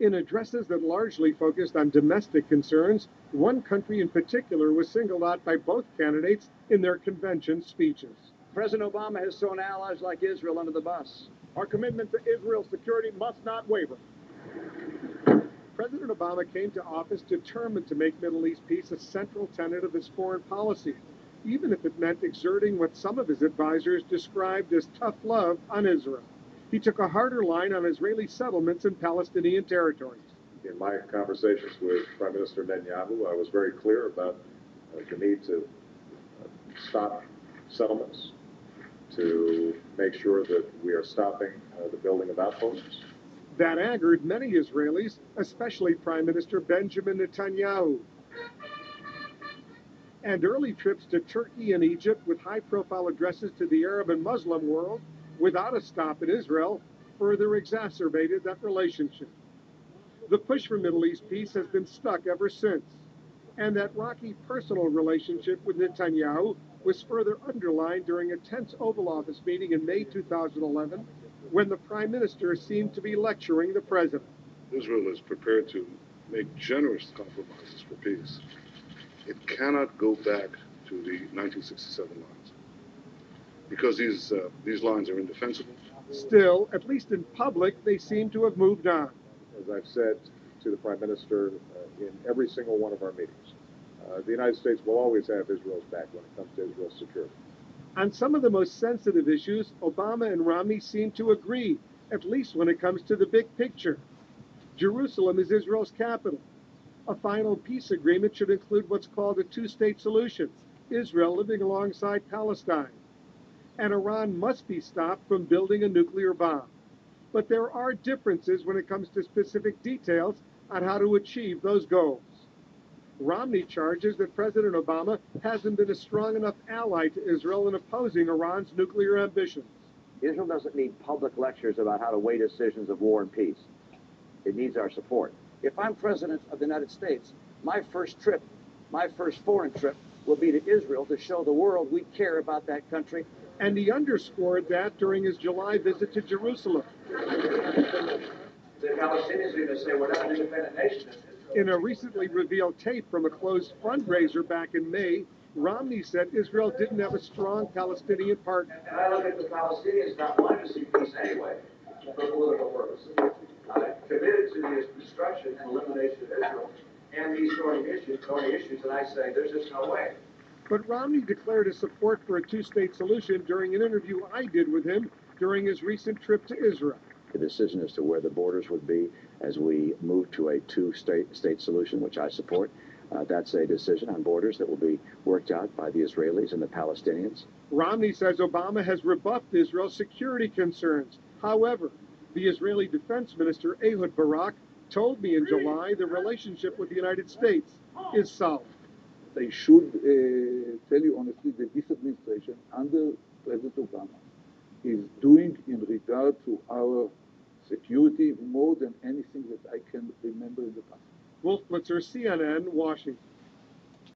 In addresses that largely focused on domestic concerns, one country in particular was singled out by both candidates in their convention speeches. President Obama has thrown allies like Israel under the bus. Our commitment to Israel's security must not waver. President Obama came to office determined to make Middle East peace a central tenet of his foreign policy, even if it meant exerting what some of his advisors described as tough love on Israel. He took a harder line on Israeli settlements in Palestinian territories. In my conversations with Prime Minister Netanyahu, I was very clear about the need to stop settlements, to make sure that we are stopping the building of outposts. That angered many Israelis, especially Prime Minister Benjamin Netanyahu. And early trips to Turkey and Egypt with high-profile addresses to the Arab and Muslim world, without a stop in Israel, further exacerbated that relationship. The push for Middle East peace has been stuck ever since, and that rocky personal relationship with Netanyahu was further underlined during a tense Oval Office meeting in May 2011, when the Prime Minister seemed to be lecturing the President. Israel is prepared to make generous compromises for peace. It cannot go back to the 1967 lines, because these lines are indefensible. Still, at least in public, they seem to have moved on. As I've said to the Prime Minister in every single one of our meetings, the United States will always have Israel's back when it comes to Israel's security. On some of the most sensitive issues, Obama and Romney seem to agree, at least when it comes to the big picture. Jerusalem is Israel's capital. A final peace agreement should include what's called a two-state solution, Israel living alongside Palestine. And Iran must be stopped from building a nuclear bomb. But there are differences when it comes to specific details on how to achieve those goals. Romney charges that President Obama hasn't been a strong enough ally to Israel in opposing Iran's nuclear ambitions. Israel doesn't need public lectures about how to weigh decisions of war and peace. It needs our support. If I'm President of the United States, my first foreign trip, will be to Israel to show the world we care about that country. And he underscored that during his July visit to Jerusalem. The Palestinians are going to say we're not an independent nation. In a recently revealed tape from a closed fundraiser back in May, Romney said Israel didn't have a strong Palestinian partner. And I look at the Palestinians not wanting to see peace anyway, for political purposes. Committed to the destruction and elimination of Israel and these thorny issues, and I say there's just no way. But Romney declared his support for a two-state solution during an interview I did with him during his recent trip to Israel. The decision as to where the borders would be as we move to a two-state solution, which I support, that's a decision on borders that will be worked out by the Israelis and the Palestinians. Romney says Obama has rebuffed Israel's security concerns. However, the Israeli Defense Minister Ehud Barak told me in July the relationship with the United States is solid. I should tell you honestly that this administration under President Obama is doing in regard to our security more than anything that I can remember in the past. Wolf Blitzer, CNN, Washington.